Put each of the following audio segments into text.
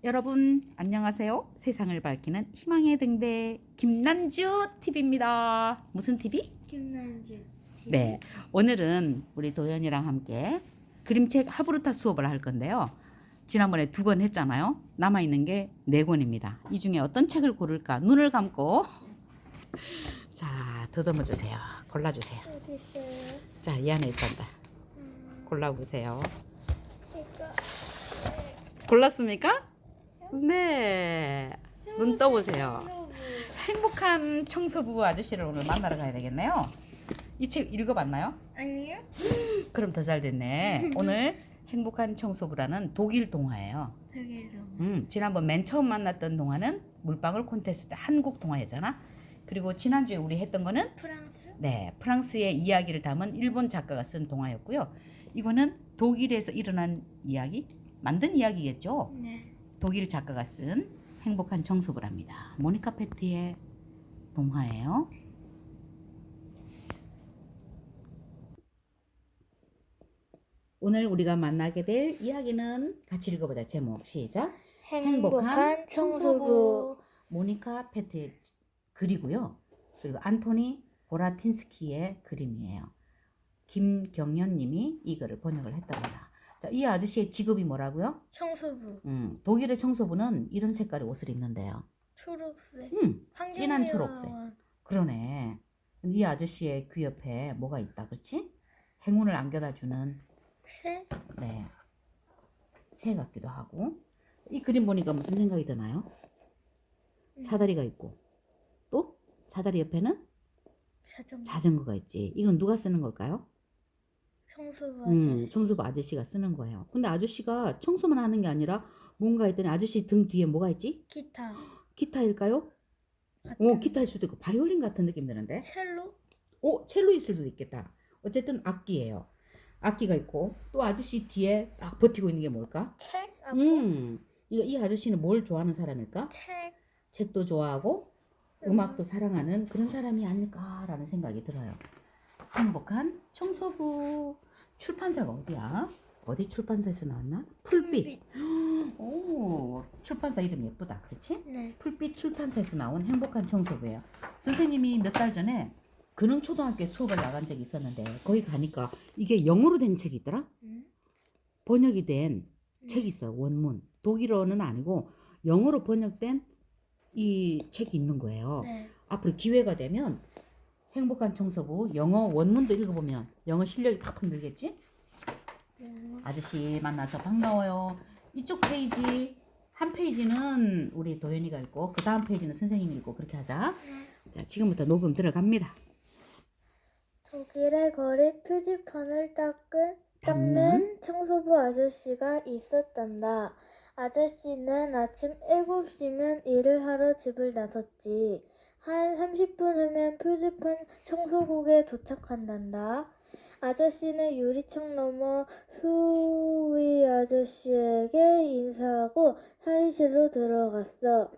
여러분 안녕하세요. 세상을 밝히는 희망의 등대 김난주 TV입니다. 무슨 TV? 김난주 TV. 네, 오늘은 우리 도연이랑 함께 그림책 하브루타 수업을 할 건데요. 지난번에 2권 했잖아요. 남아있는 게 4권입니다. 이 중에 어떤 책을 고를까? 눈을 감고 자, 더듬어 주세요. 골라주세요. 어디 있어요? 자, 이 안에 있단다. 골라보세요. 이거. 골랐습니까? 네. 눈 떠보세요. 청소부. 행복한 청소부 아저씨를 오늘 만나러 가야 되겠네요. 이 책 읽어봤나요? 아니요? 그럼 더 잘 됐네. 오늘 행복한 청소부라는 독일 동화예요. 독일로. 지난번 맨 처음 만났던 동화는 물방울 콘테스트 한국 동화였잖아. 그리고 지난주에 우리 했던 거는 프랑스? 네, 프랑스의 이야기를 담은 일본 작가가 쓴 동화였고요. 이거는 독일에서 일어난 이야기, 만든 이야기겠죠. 네. 독일 작가가 쓴 행복한 청소부랍니다. 모니카 페트의 동화예요. 오늘 우리가 만나게 될 이야기는 같이 읽어보자. 제목 시작. 행복한 청소부. 모니카 페트의 글이고요. 그리고 안토니 보라틴스키의 그림이에요. 김경련님이 이 글을 번역을 했답니다. 자, 이 아저씨의 직업이 뭐라고요? 청소부. 독일의 청소부는 이런 색깔의 옷을 입는데요. 초록색. 진한 초록색. 그러네. 이 아저씨의 귀 옆에 뭐가 있다, 그렇지? 행운을 안겨다 주는 새? 네, 새 같기도 하고. 이 그림 보니까 무슨 생각이 드나요? 사다리가 있고 또 사다리 옆에는 자전거가 있지. 이건 누가 쓰는 걸까요? 청소부 아저씨. 청소부 아저씨가 쓰는 거예요. 근데 아저씨가 청소만 하는 게 아니라 뭔가 했더니 아저씨 등 뒤에 뭐가 있지? 기타. 기타일까요? 같은. 기타일 수도 있고 바이올린 같은 느낌 드는데. 첼로? 첼로 있을 수도 있겠다. 어쨌든 악기예요. 악기가 있고 또 아저씨 뒤에 딱 버티고 있는 게 뭘까? 책? 이 아저씨는 뭘 좋아하는 사람일까? 책. 책도 좋아하고 음악도 사랑하는 그런 사람이 아닐까라는 생각이 들어요. 행복한 청소부. 출판사가 어디야? 어디 출판사에서 나왔나? 풀빛. 오, 출판사 이름 예쁘다. 그렇지? 네. 풀빛 출판사에서 나온 행복한 청소부예요. 선생님이 몇 달 전에 근흥초등학교 수업을 나간 적이 있었는데 거기 가니까 이게 영어로 된 책이 있더라. 번역이 된 책이 있어요. 원문. 독일어는 아니고 영어로 번역된 이 책이 있는 거예요. 네. 앞으로 기회가 되면 행복한 청소부 영어 원문도 읽어보면 영어 실력이 팍 늘겠지? 아저씨 만나서 반가워요. 이쪽 페이지 한 페이지는 우리 도연이가 읽고 그 다음 페이지는 선생님이 읽고 그렇게 하자. 자, 지금부터 녹음 들어갑니다. 독일의 거리 표지판을 닦는 청소부 아저씨가 있었단다. 아저씨는 아침 7시면 일을 하러 집을 나섰지. 한 30분 후면 표지판 청소국에 도착한단다. 아저씨는 유리창 너머 수위 아저씨에게 인사하고 탈의실로 들어갔어.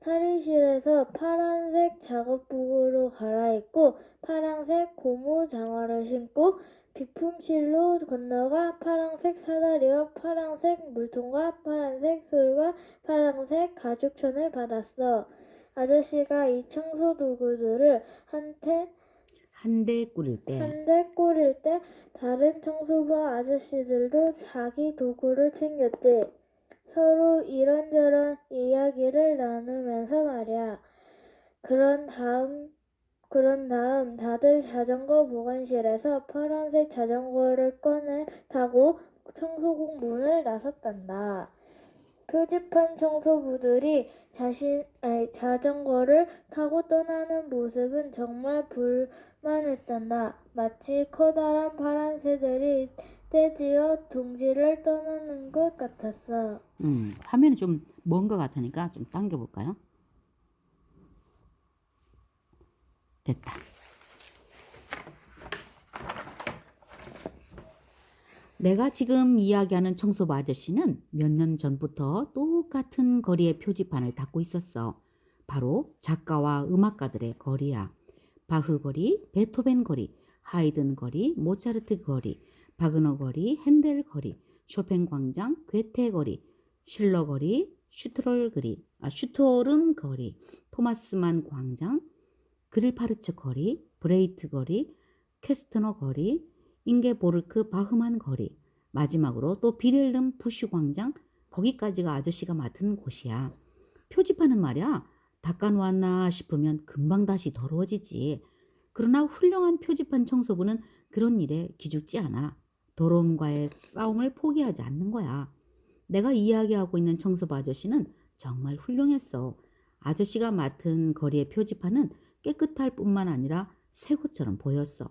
탈의실에서 파란색 작업복으로 갈아입고 파란색 고무 장화를 신고 비품실로 건너가 파란색 사다리와 파란색 물통과 파란색 술과 파란색 가죽천을 받았어. 아저씨가 이 청소 도구들을 한 대 꾸릴 때 다른 청소부 아저씨들도 자기 도구를 챙겼지. 서로 이런저런 이야기를 나누면서 말이야. 그런 다음 다들 자전거 보관실에서 파란색 자전거를 꺼내 타고 청소국 문을 나섰단다. 표지판 청소부들이 자전거를 타고 떠나는 모습은 정말 불만했단다. 마치 커다란 파란 새들이 떼지어 둥지를 떠나는 것 같았어. 화면이 좀 먼 것 같으니까 좀 당겨볼까요? 됐다. 내가 지금 이야기하는 청소부 아저씨는 몇 년 전부터 똑같은 거리의 표지판을 닫고 있었어. 바로 작가와 음악가들의 거리야. 바흐 거리, 베토벤 거리, 하이든 거리, 모차르트 거리, 바그너 거리, 핸델 거리, 쇼팽 광장, 괴테 거리, 실러 거리, 슈토름 거리, 토마스만 광장, 그릴파르츠 거리, 브레이트 거리, 캐스트너 거리, 잉게보르크 바흐만 거리, 마지막으로 또 비렐름 부슈 광장, 거기까지가 아저씨가 맡은 곳이야. 표지판은 말이야, 닦아놓았나 싶으면 금방 다시 더러워지지. 그러나 훌륭한 표지판 청소부는 그런 일에 기죽지 않아. 더러움과의 싸움을 포기하지 않는 거야. 내가 이야기하고 있는 청소부 아저씨는 정말 훌륭했어. 아저씨가 맡은 거리의 표지판은 깨끗할 뿐만 아니라 새 것처럼 보였어.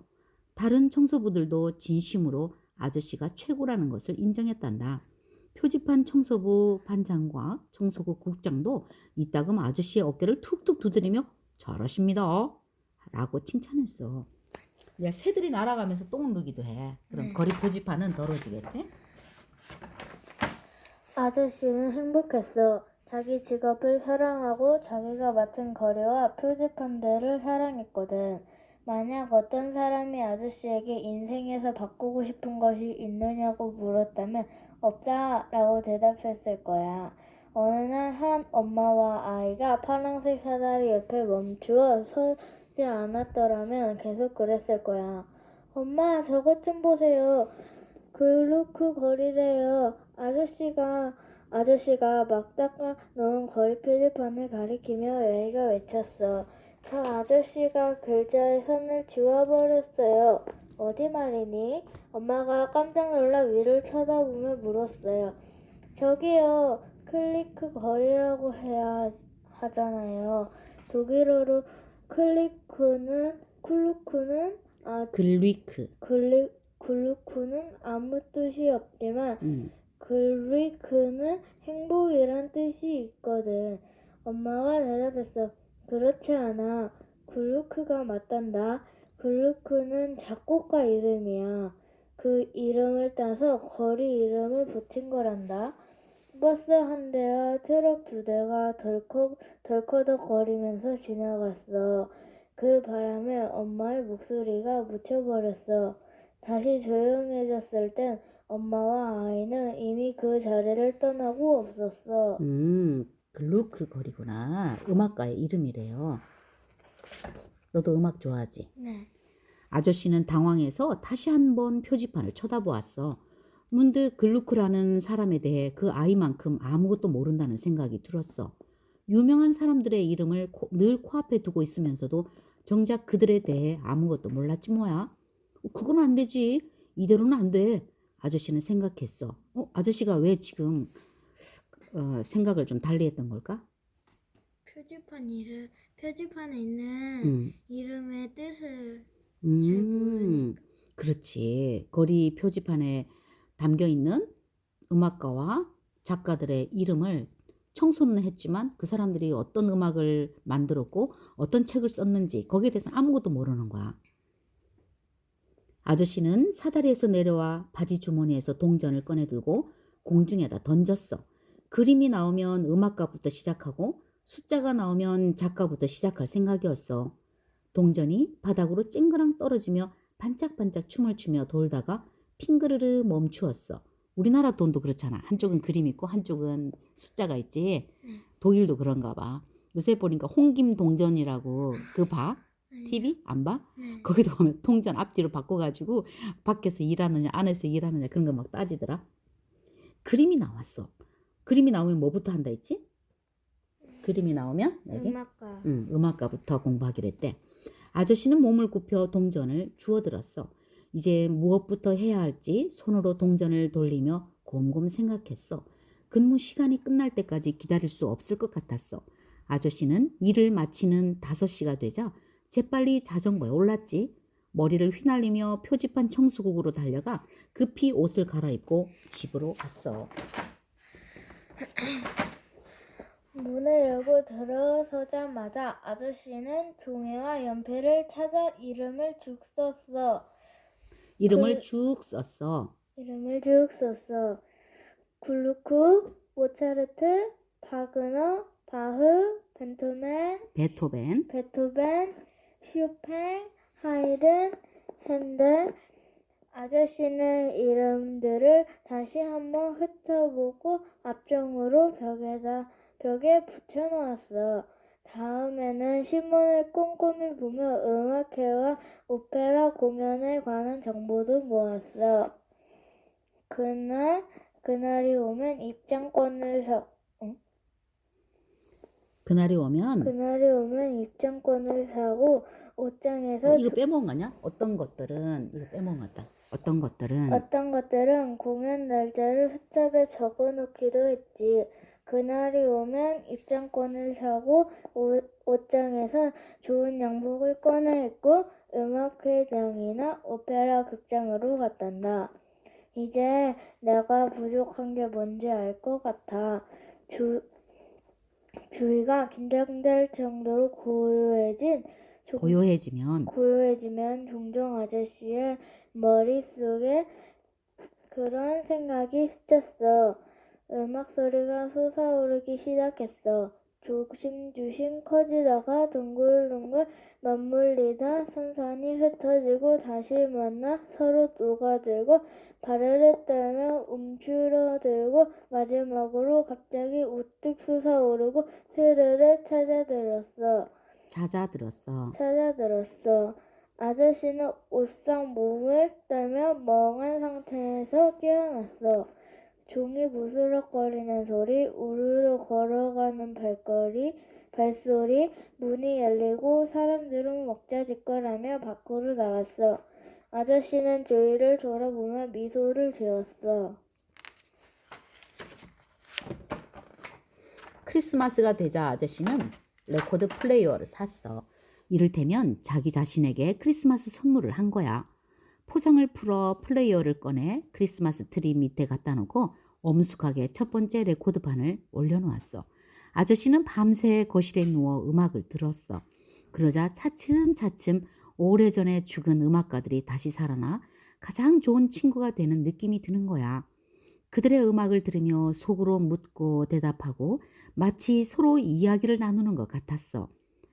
다른 청소부들도 진심으로 아저씨가 최고라는 것을 인정했단다. 표지판 청소부 반장과 청소부 국장도 이따금 아저씨의 어깨를 툭툭 두드리며 잘하십니다 라고 칭찬했어. 이제 새들이 날아가면서 똥을 누기도 해. 그럼 거리 표지판은 더러워지겠지? 아저씨는 행복했어. 자기 직업을 사랑하고 자기가 맡은 거리와 표지판들을 사랑했거든. 만약 어떤 사람이 아저씨에게 인생에서 바꾸고 싶은 것이 있느냐고 물었다면 없다라고 대답했을 거야. 어느 날 한 엄마와 아이가 파란색 사다리 옆에 멈추어 서지 않았더라면 계속 그랬을 거야. 엄마, 저것 좀 보세요. 글루크 거리래요. 아저씨가 막 닦아 놓은 거리 표지판을 가리키며 애가 외쳤어. 저 아저씨가 글자의 선을 지워버렸어요. 어디 말이니? 엄마가 깜짝 놀라 위를 쳐다보며 물었어요. 저기요, 클리크 거리라고 해야 하잖아요. 독일어로 클루크는 글루크는 아무 뜻이 없지만 글리크는 행복이란 뜻이 있거든. 엄마가 대답했어. 그렇지 않아. 글루크가 맞단다. 글루크는 작곡가 이름이야. 그 이름을 따서 거리 이름을 붙인 거란다. 버스 한 대와 트럭 두 대가 덜커덕거리면서 지나갔어. 그 바람에 엄마의 목소리가 묻혀버렸어. 다시 조용해졌을 땐 엄마와 아이는 이미 그 자리를 떠나고 없었어. 글루크 거리구나. 음악가의 이름이래요. 너도 음악 좋아하지? 네. 아저씨는 당황해서 다시 한번 표지판을 쳐다보았어. 문득 글루크라는 사람에 대해 그 아이만큼 아무것도 모른다는 생각이 들었어. 유명한 사람들의 이름을 늘 코앞에 두고 있으면서도 정작 그들에 대해 아무것도 몰랐지 뭐야. 그건 안 되지. 이대로는 안 돼. 아저씨는 생각했어. 아저씨가 왜 지금 생각을 좀 달리했던 걸까? 표지판에 있는 음. 이름의 뜻을 그렇지. 거리 표지판에 담겨 있는 음악가와 작가들의 이름을 청소는 했지만 그 사람들이 어떤 음악을 만들었고 어떤 책을 썼는지 거기에 대해서 아무것도 모르는 거야. 아저씨는 사다리에서 내려와 바지 주머니에서 동전을 꺼내들고 공중에다 던졌어. 그림이 나오면 음악가부터 시작하고 숫자가 나오면 작가부터 시작할 생각이었어. 동전이 바닥으로 찡그랑 떨어지며 반짝반짝 춤을 추며 돌다가 핑그르르 멈추었어. 우리나라 돈도 그렇잖아. 한쪽은 그림 있고 한쪽은 숫자가 있지. 독일도 그런가 봐. 요새 보니까 홍김 동전이라고 그거 봐? TV? 안 봐? 네. 거기도 보면 동전 앞뒤로 바꿔가지고 밖에서 일하느냐 안에서 일하느냐 그런 거 막 따지더라. 그림이 나왔어. 그림이 나오면 뭐부터 한다 했지? 그림이 나오면 여기? 음악가. 음악가부터 공부하기로 했대. 아저씨는 몸을 굽혀 동전을 주워들었어. 이제 무엇부터 해야 할지 손으로 동전을 돌리며 곰곰 생각했어. 근무 시간이 끝날 때까지 기다릴 수 없을 것 같았어. 아저씨는 일을 마치는 5시가 되자 재빨리 자전거에 올랐지. 머리를 휘날리며 표지판 청소국으로 달려가 급히 옷을 갈아입고 집으로 왔어. 문을 열고 들어서자마자 아저씨는 종이와 연필을 찾아 이름을 쭉 썼어. 글루크, 모차르트, 바그너, 바흐, 베토벤, 쇼팽, 하이든, 핸델. 아저씨는 이름들을 다시 한번 훑어보고 앞쪽으로 벽에 붙여놓았어. 다음에는 신문을 꼼꼼히 보며 음악회와 오페라 공연에 관한 정보도 모았어. 그날이 오면 그날이 오면 입장권을 사고 옷장에서 이거 빼먹은 거냐? 어떤 것들은 이거 빼먹은 것 같다. 어떤 것들은 공연 날짜를 수첩에 적어놓기도 했지. 그날이 오면 입장권을 사고 옷장에서 좋은 양복을 꺼내 입고 음악회장이나 오페라 극장으로 갔단다. 이제 내가 부족한 게 뭔지 알 것 같아. 주위가 긴장될 정도로 고요해지면 종종 아저씨의 머릿속에 그런 생각이 스쳤어. 음악 소리가 솟아오르기 시작했어. 조심조심 커지다가 둥글둥글 맞물리다 산산이 흩어지고 다시 만나 서로 녹아들고 바르르 떨며 움츠러들고 마지막으로 갑자기 우뚝 솟아오르고 스르르 찾아들었어. 아저씨는 오싹 몸을 떨며 멍한 상태에서 깨어났어. 종이 부스럭거리는 소리, 우르르 걸어가는 발소리, 문이 열리고 사람들은 먹자짓거리하며 밖으로 나갔어. 아저씨는 주위를 돌아보며 미소를 지었어. 크리스마스가 되자 아저씨는 레코드 플레이어를 샀어. 이를테면 자기 자신에게 크리스마스 선물을 한 거야. 포장을 풀어 플레이어를 꺼내 크리스마스 트리 밑에 갖다 놓고 엄숙하게 첫 번째 레코드판을 올려놓았어. 아저씨는 밤새 거실에 누워 음악을 들었어. 그러자 차츰차츰 오래전에 죽은 음악가들이 다시 살아나 가장 좋은 친구가 되는 느낌이 드는 거야. 그들의 음악을 들으며 속으로 묻고 대답하고 마치 서로 이야기를 나누는 것 같았어.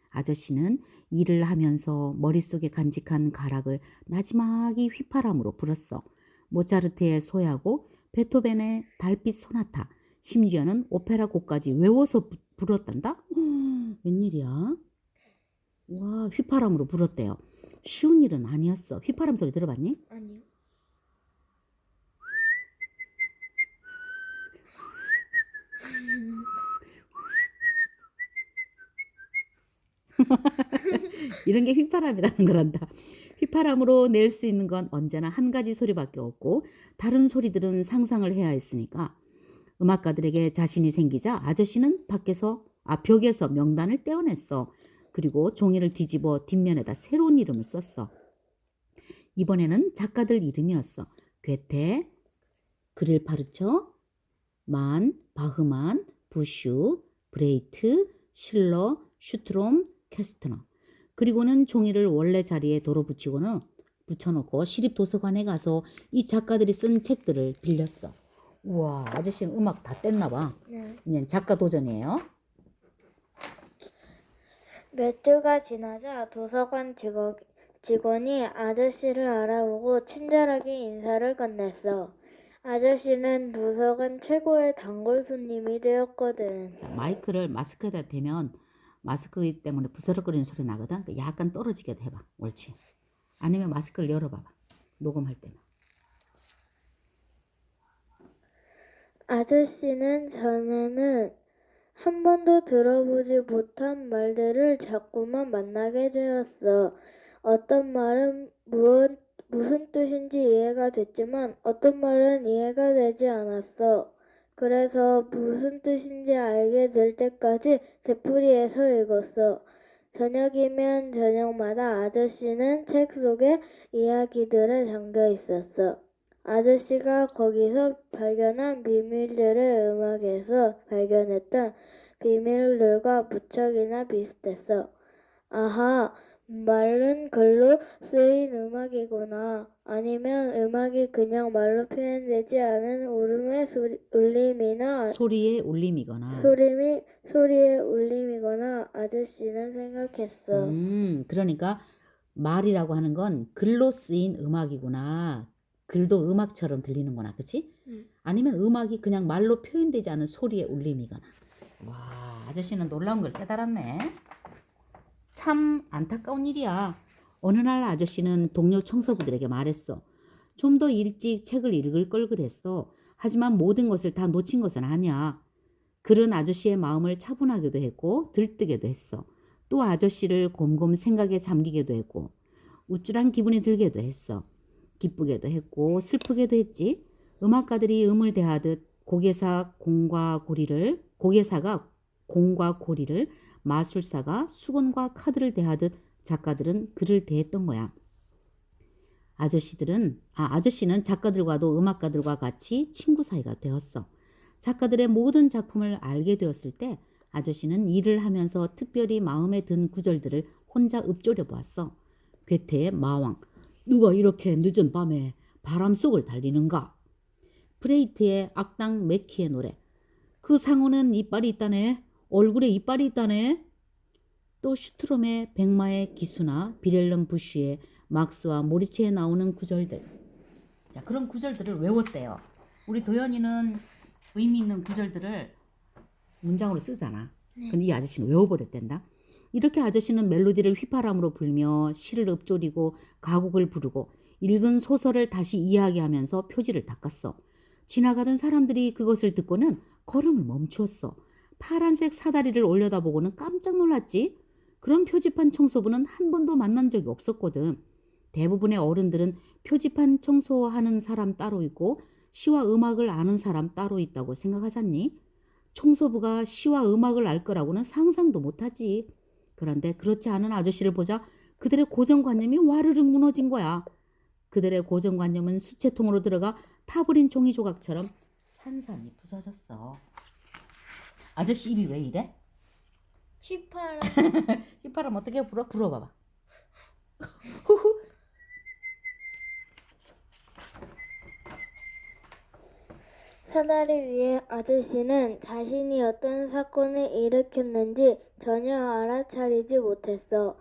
아저씨는 일을 하면서 머릿속에 간직한 가락을 나지막이 휘파람으로 불었어. 모차르트의 소야곡, 베토벤의 달빛 소나타, 심지어는 오페라 곡까지 외워서 불었단다? 웬일이야? 와, 휘파람으로 불었대요. 쉬운 일은 아니었어. 휘파람 소리 들어봤니? 아니요. 이런 게 휘파람이라는 거란다. 휘파람으로 낼 수 있는 건 언제나 한 가지 소리밖에 없고 다른 소리들은 상상을 해야 했으니까 음악가들에게 자신이 생기자 아저씨는 벽에서 명단을 떼어냈어. 그리고 종이를 뒤집어 뒷면에다 새로운 이름을 썼어. 이번에는 작가들 이름이었어. 괴테, 그릴파르처, 바흐만, 부슈, 브레이트, 실러, 슈트롬, 캐스트너. 그리고는 종이를 원래 자리에 도로 붙여놓고 시립도서관에 가서 이 작가들이 쓴 책들을 빌렸어. 우와, 아저씨는 음악 다 뗐나 봐. 네. 이제 작가 도전이에요. 몇 주가 지나자 도서관 직원이 아저씨를 알아보고 친절하게 인사를 건넸어. 아저씨는 도서관 최고의 단골 손님이 되었거든. 자, 마이크를 마스크에다 대면 마스크 때문에 부스럭거리는 소리 나거든. 약간 떨어지게 해봐. 옳지. 아니면 마스크를 열어봐봐. 녹음할 때는. 아저씨는 전에는 한 번도 들어보지 못한 말들을 자꾸만 만나게 되었어. 어떤 말은 무슨 뜻인지 이해가 됐지만 어떤 말은 이해가 되지 않았어. 그래서 무슨 뜻인지 알게 될 때까지 되풀이해서 읽었어. 저녁이면 저녁마다 아저씨는 책 속의 이야기들에 잠겨 있었어. 아저씨가 거기서 발견한 비밀들을 음악에서 발견했던 비밀들과 무척이나 비슷했어. 아하, 말은 글로 쓰인 음악이구나. 아니면 음악이 그냥 말로 표현되지 않은 울음의 울림이나 소리의 울림이거나. 소리의 울림이거나 아저씨는 생각했어. 그러니까 말이라고 하는 건 글로 쓰인 음악이구나. 글도 음악처럼 들리는구나. 그치? 아니면 음악이 그냥 말로 표현되지 않은 소리의 울림이거나. 와, 아저씨는 놀라운 걸 깨달았네. 참 안타까운 일이야. 어느 날 아저씨는 동료 청소부들에게 말했어. 좀 더 일찍 책을 읽을 걸 그랬어. 하지만 모든 것을 다 놓친 것은 아니야. 글은 아저씨의 마음을 차분하게도 했고 들뜨게도 했어. 또 아저씨를 곰곰 생각에 잠기게도 했고 우쭐한 기분이 들게도 했어. 기쁘게도 했고 슬프게도 했지. 음악가들이 음을 대하듯 고개사가 공과 고리를, 마술사가 수건과 카드를 대하듯 작가들은 글을 대했던 거야. 아저씨는 작가들과도 음악가들과 같이 친구 사이가 되었어. 작가들의 모든 작품을 알게 되었을 때 아저씨는 일을 하면서 특별히 마음에 든 구절들을 혼자 읊조려 보았어. 괴테의 마왕, 누가 이렇게 늦은 밤에 바람 속을 달리는가? 브레이트의 악당 매키의 노래, 그 상어는 이빨이 있다네. 얼굴에 이빨이 있다네. 또 슈트롬의 백마의 기수나 비렐름 부쉬의 막스와 모리체에 나오는 구절들. 자, 그런 구절들을 외웠대요. 우리 도연이는 의미 있는 구절들을 문장으로 쓰잖아. 근데 이 아저씨는 외워버렸댄다. 이렇게 아저씨는 멜로디를 휘파람으로 불며 시를 읊조리고 가곡을 부르고 읽은 소설을 다시 이야기하면서 표지를 닦았어. 지나가던 사람들이 그것을 듣고는 걸음을 멈추었어. 파란색 사다리를 올려다보고는 깜짝 놀랐지. 그런 표지판 청소부는 한 번도 만난 적이 없었거든. 대부분의 어른들은 표지판 청소하는 사람 따로 있고 시와 음악을 아는 사람 따로 있다고 생각하잖니? 청소부가 시와 음악을 알 거라고는 상상도 못하지. 그런데 그렇지 않은 아저씨를 보자 그들의 고정관념이 와르르 무너진 거야. 그들의 고정관념은 수채통으로 들어가 타버린 종이 조각처럼 산산이 부서졌어. 아저씨 입이 왜 이래? 휘파람. 휘파람 어떻게 불어? 불어봐봐. 후후. 사다리 위에 아저씨는 자신이 어떤 사건을 일으켰는지 전혀 알아차리지 못했어.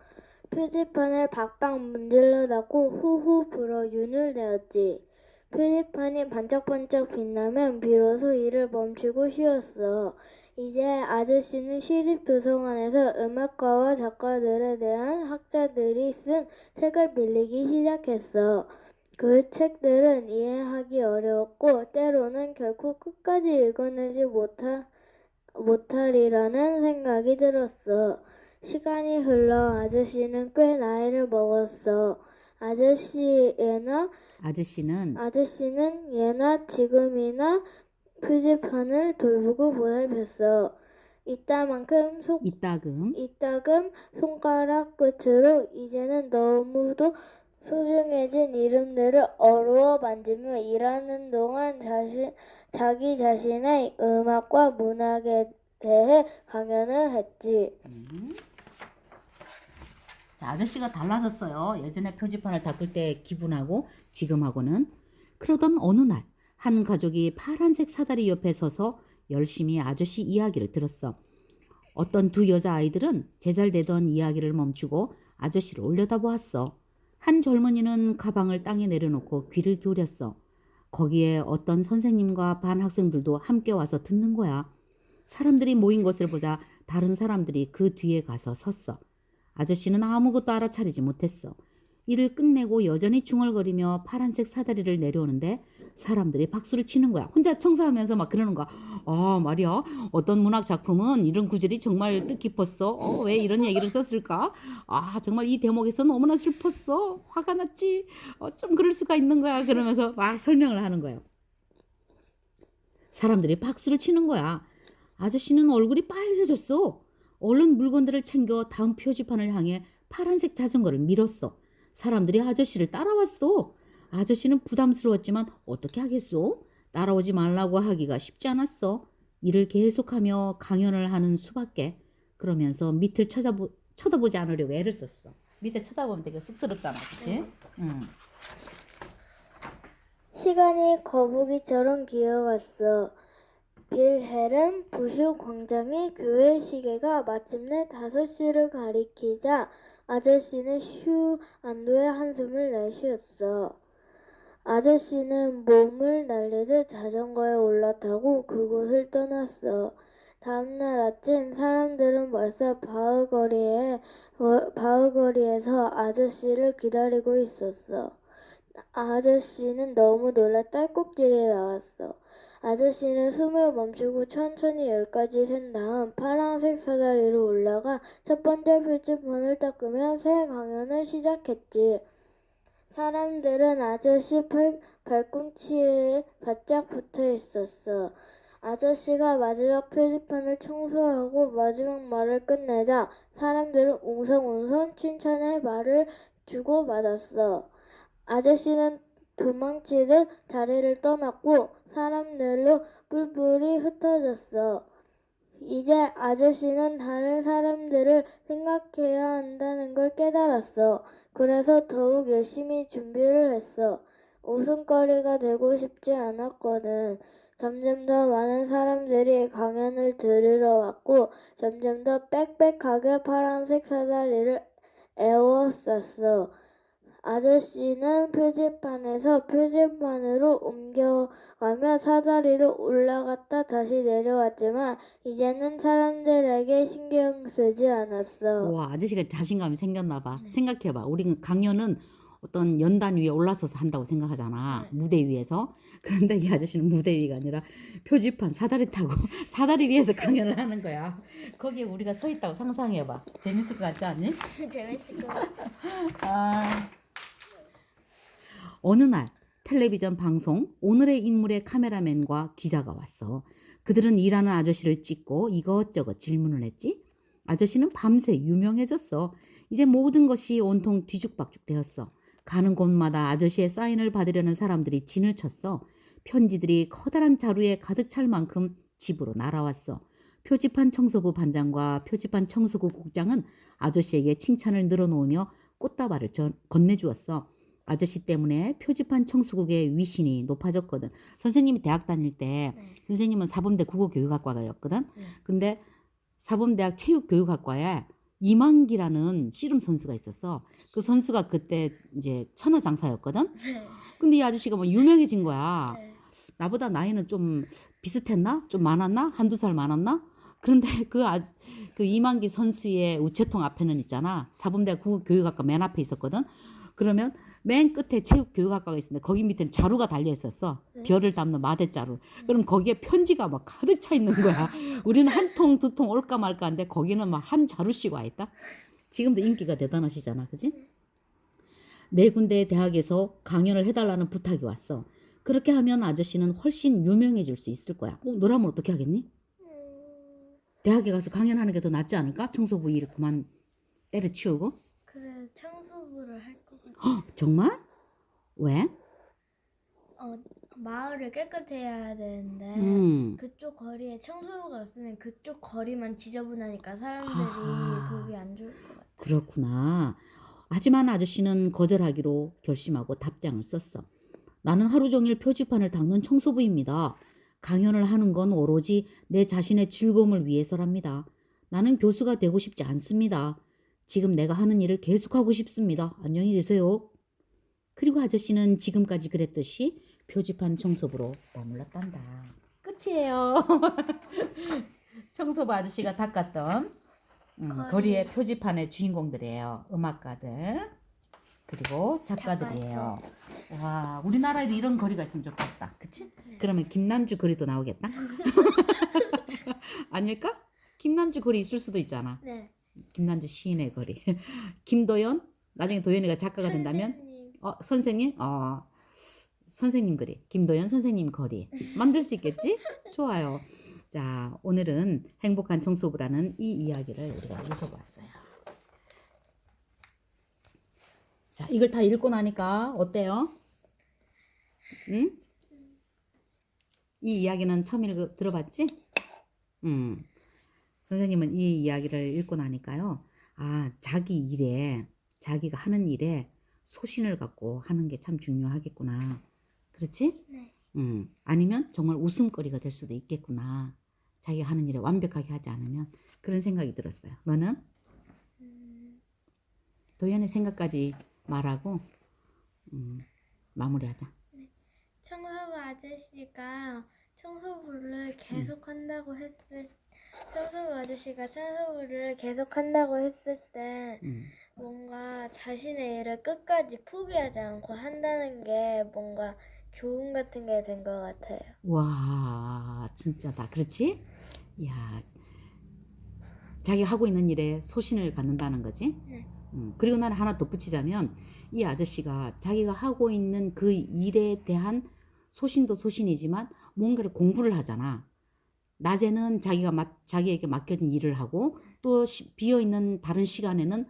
표지판을 박박 문질러 닫고 후후 불어 윤을 내었지. 표지판이 반짝반짝 빛나면 비로소 일을 멈추고 쉬었어. 이제 아저씨는 시립도서관에서 음악가와 작가들에 대한 학자들이 쓴 책을 빌리기 시작했어. 그 책들은 이해하기 어려웠고 때로는 결코 끝까지 읽어내지 못하리라는 생각이 들었어. 시간이 흘러 아저씨는 꽤 나이를 먹었어. 아저씨는 예나 지금이나 표지판을 돌보고 보살폈어. 이따금 손가락 끝으로 이제는 너무도 소중해진 이름들을 어루어 만지며 일하는 동안 자기 자신의 음악과 문학에 대해 강연을 했지. 자, 아저씨가 달라졌어요. 예전에 표지판을 닦을 때 기분하고 지금하고는. 그러던 어느 날 한 가족이 파란색 사다리 옆에 서서 열심히 아저씨 이야기를 들었어. 어떤 두 여자아이들은 제잘되던 이야기를 멈추고 아저씨를 올려다보았어. 한 젊은이는 가방을 땅에 내려놓고 귀를 기울였어. 거기에 어떤 선생님과 반 학생들도 함께 와서 듣는 거야. 사람들이 모인 것을 보자 다른 사람들이 그 뒤에 가서 섰어. 아저씨는 아무것도 알아차리지 못했어. 일을 끝내고 여전히 중얼거리며 파란색 사다리를 내려오는데 사람들이 박수를 치는 거야. 혼자 청소하면서 막 그러는 거야. 말이야. 어떤 문학 작품은 이런 구절이 정말 뜻깊었어. 왜 이런 얘기를 썼을까? 정말 이 대목에서 너무나 슬펐어. 화가 났지. 좀 그럴 수가 있는 거야. 그러면서 막 설명을 하는 거예요. 사람들이 박수를 치는 거야. 아저씨는 얼굴이 빨개졌어. 얼른 물건들을 챙겨 다음 표지판을 향해 파란색 자전거를 밀었어. 사람들이 아저씨를 따라왔어. 아저씨는 부담스러웠지만 어떻게 하겠소? 따라오지 말라고 하기가 쉽지 않았어. 일을 계속하며 강연을 하는 수밖에. 그러면서 밑을 쳐다보지 않으려고 애를 썼어. 밑에 쳐다보면 되게 쑥스럽잖아. 그치? 응. 시간이 거북이처럼 기어갔어. 빌헬름 부슈 광장의 교회 시계가 마침내 5시를 가리키자 아저씨는 안도의 한숨을 내쉬었어. 아저씨는 몸을 날리듯 자전거에 올라타고 그곳을 떠났어. 다음날 아침 사람들은 벌써 바울거리에서 아저씨를 기다리고 있었어. 아저씨는 너무 놀라 딸꾹질이 나왔어. 아저씨는 숨을 멈추고 천천히 10까지 센 다음 파란색 사다리로 올라가 첫 번째 표지판을 닦으며 새 강연을 시작했지. 사람들은 아저씨 발꿈치에 바짝 붙어 있었어. 아저씨가 마지막 표지판을 청소하고 마지막 말을 끝내자 사람들은 웅성웅성 칭찬의 말을 주고받았어. 아저씨는 도망치듯 자리를 떠났고 사람들로 뿔뿔이 흩어졌어. 이제 아저씨는 다른 사람들을 생각해야 한다는 걸 깨달았어. 그래서 더욱 열심히 준비를 했어. 웃음거리가 되고 싶지 않았거든. 점점 더 많은 사람들이 강연을 들으러 왔고 점점 더 빽빽하게 파란색 사다리를 에워쌌어. 아저씨는 표지판에서 표지판으로 옮겨가며 사다리로 올라갔다 다시 내려왔지만 이제는 사람들에게 신경 쓰지 않았어. 와, 아저씨가 자신감이 생겼나 봐. 생각해봐. 우리는 강연은 어떤 연단 위에 올라서서 한다고 생각하잖아. 무대 위에서. 그런데 이 아저씨는 무대 위가 아니라 표지판 사다리 타고 사다리 위에서 강연을 하는 거야. 거기에 우리가 서 있다고 상상해봐. 재밌을 것 같지 않니? 재밌을 것 같아. 아. 어느 날 텔레비전 방송 오늘의 인물의 카메라맨과 기자가 왔어. 그들은 일하는 아저씨를 찍고 이것저것 질문을 했지. 아저씨는 밤새 유명해졌어. 이제 모든 것이 온통 뒤죽박죽 되었어. 가는 곳마다 아저씨의 사인을 받으려는 사람들이 진을 쳤어. 편지들이 커다란 자루에 가득 찰 만큼 집으로 날아왔어. 표지판 청소부 반장과 표지판 청소부 국장은 아저씨에게 칭찬을 늘어놓으며 꽃다발을 건네주었어. 아저씨 때문에 표지판 청소국의 위신이 높아졌거든. 선생님이 대학 다닐 때 선생님은 사범대 국어교육학과였거든. 근데 사범대학 체육교육학과에 이만기라는 씨름 선수가 있었어. 그 선수가 그때 이제 천하장사였거든. 근데 이 아저씨가 뭐 유명해진 거야. 나보다 나이는 좀 비슷했나? 좀 많았나? 한두 살 많았나? 그런데 그 이만기 선수의 우체통 앞에는 있잖아. 사범대학 국어교육학과 맨 앞에 있었거든. 그러면 맨 끝에 체육교육학과가 있었는데 거기 밑에는 자루가 달려 있었어. 별을 담는 마대자루. 그럼 거기에 편지가 막 가득 차 있는 거야. 우리는 한 통, 두 통 올까 말까 한데 거기는 막 한 자루씩 와 있다. 지금도 인기가 대단하시잖아. 그지? 네 군데의 대학에서 강연을 해달라는 부탁이 왔어. 그렇게 하면 아저씨는 훨씬 유명해질 수 있을 거야. 너라면 어떻게 하겠니? 대학에 가서 강연하는 게 더 낫지 않을까? 청소부 일 그만 때려치우고. 그래, 청소부를 할 것 같아. 정말? 왜? 마을을 깨끗해야 되는데 그쪽 거리에 청소부가 없으면 그쪽 거리만 지저분하니까 사람들이 보기 안 좋을 것 같아. 그렇구나. 하지만 아저씨는 거절하기로 결심하고 답장을 썼어. 나는 하루 종일 표지판을 닦는 청소부입니다. 강연을 하는 건 오로지 내 자신의 즐거움을 위해서랍니다. 나는 교수가 되고 싶지 않습니다. 지금 내가 하는 일을 계속하고 싶습니다. 안녕히 계세요. 그리고 아저씨는 지금까지 그랬듯이 표지판 청소부로 머물렀단다. 끝이에요. 청소부 아저씨가 닦았던 거리의 표지판의 주인공들이에요. 음악가들 그리고 작가들이에요. 와, 우리나라에도 이런 거리가 있으면 좋겠다. 그치? 그러면 김난주 거리도 나오겠다. 아닐까? 김난주 거리 있을 수도 있잖아. 네. 김난주 시인의 거리. 김도연? 나중에 도연이가 작가가 된다면? 선생님? 선생님 거리. 김도연 선생님 거리. 만들 수 있겠지? 좋아요. 자, 오늘은 행복한 청소부라는 이 이야기를 우리가 읽어봤어요. 자, 이걸 다 읽고 나니까 어때요? 응? 이 이야기는 처음 들어봤지? 선생님은 이 이야기를 읽고 나니까요. 자기가 하는 일에 소신을 갖고 하는 게 참 중요하겠구나. 그렇지? 네. 아니면 정말 웃음거리가 될 수도 있겠구나. 자기가 하는 일에 완벽하게 하지 않으면 그런 생각이 들었어요. 너는? 도연의 생각까지 말하고 마무리하자. 네. 청소부 아저씨가 청소부를 계속 한다고 했을 청소부 아저씨가 청소부를 계속 한다고 했을 때 뭔가 자신의 일을 끝까지 포기하지 않고 한다는 게 뭔가 교훈 같은 게 된 것 같아요. 와, 진짜다. 그렇지? 야, 자기가 하고 있는 일에 소신을 갖는다는 거지? 네. 그리고 나는 하나 덧붙이자면 이 아저씨가 자기가 하고 있는 그 일에 대한 소신도 소신이지만 뭔가를 공부를 하잖아. 낮에는 자기에게 맡겨진 일을 하고 또 비어있는 다른 시간에는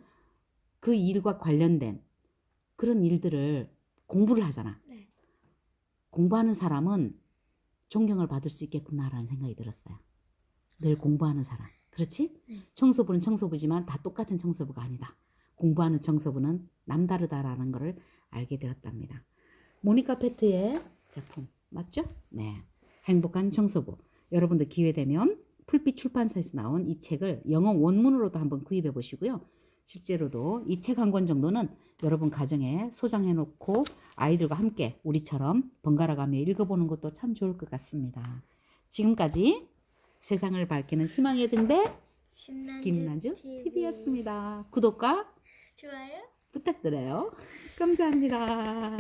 그 일과 관련된 그런 일들을 공부를 하잖아. 네. 공부하는 사람은 존경을 받을 수 있겠구나라는 생각이 들었어요. 늘 공부하는 사람. 그렇지? 네. 청소부는 청소부지만 다 똑같은 청소부가 아니다. 공부하는 청소부는 남다르다라는 것을 알게 되었답니다. 모니카 페트의 작품 맞죠? 네. 행복한 청소부. 여러분들 기회되면 풀빛 출판사에서 나온 이 책을 영어 원문으로도 한번 구입해 보시고요. 실제로도 이 책 한 권 정도는 여러분 가정에 소장해 놓고 아이들과 함께 우리처럼 번갈아 가며 읽어보는 것도 참 좋을 것 같습니다. 지금까지 세상을 밝히는 희망의 등대 김나주 TV였습니다. 구독과 좋아요? 부탁드려요. 감사합니다.